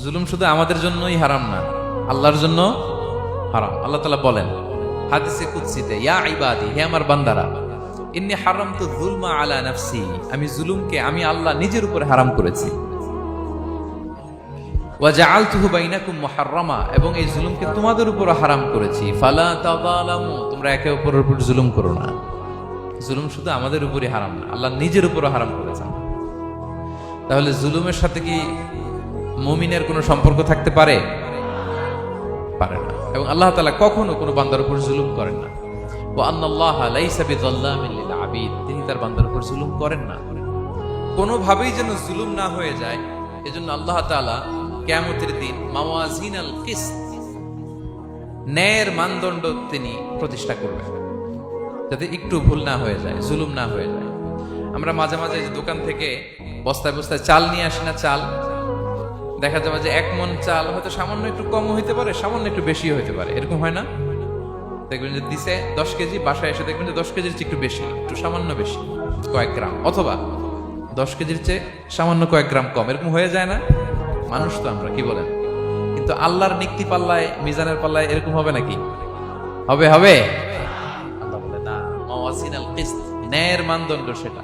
জুলুম শুধু আমাদের জন্যই হারাম না, আল্লাহর জন্য হারাম। আল্লাহ তাআলা বলেন হাদিসে কুদসিতে, ইয়া ইবাদি, হে আমার বান্দারা, ইন্নী হারামতু যুলমা আলা নাফসি, আমি জুলুমকে আমি আল্লাহ নিজের উপরে হারাম করেছি। ওয়া জাআলতুহু বাইনাকুম মুহাররামা, এবং এই জুলুমকে তোমাদের উপর হারাম করেছি। ফালা তাযালামু, তোমরা একে অপরের উপর জুলুম করো না। জুলুম শুধু আমাদের উপরই হারাম না, আল্লাহ নিজের উপরও হারাম করেছেন। তাহলে জুলুমের সাথে কি মুমিনের কোনো সম্পর্ক থাকতে পারে? পারে না। এবং আল্লাহ তাআলা কখনো কোনো বান্দার উপর জুলুম করেন না। ওয়া আন্নাল্লাহা লাইসা বিযাল্লামিন লিল আবিদ, তিনি তার বান্দার উপর জুলুম করেন না। কোনোভাবেই যেন জুলুম না হয়ে যায়, এজন্য আল্লাহ তাআলা কিয়ামতের দিন মাওয়াজিনাল কিসত, ন্যায়ের মানদণ্ড তিনি প্রতিষ্ঠা করবেন, যাতে একটু ভুল না হয়ে যায়, জুলুম না হয়ে যায়। আমরা মাঝে মাঝে যে দোকান থেকে বস্তায় বস্তায় চাল নিয়ে আসি না, চাল দেখা যাবে যে 1 মণ চাল হয়তো সামান্য একটু কম হইতে পারে, সামান্য একটু বেশি হইতে পারে, এরকম হয় না? দেখবেন যে দিছে 10 কেজি, বাসায় এসে দেখবেন যে 10 কেজির চেয়ে একটু বেশি, একটু সামান্য বেশি কয়েক গ্রাম, অথবা 10 কেজির চেয়ে সামান্য কয়েক গ্রাম কম, এরকম হয়ে যায় না? মানুষ তো আমরা, কি বলেন? কিন্তু আল্লাহর নিক্তি পাল্লায়, মিজানের পাল্লায় এরকম হবে নাকি? হবে? আল্লাহ বলে না, মাওয়াজিনাল কিসত, ন্যায়ের মানদণ্ড সেটা।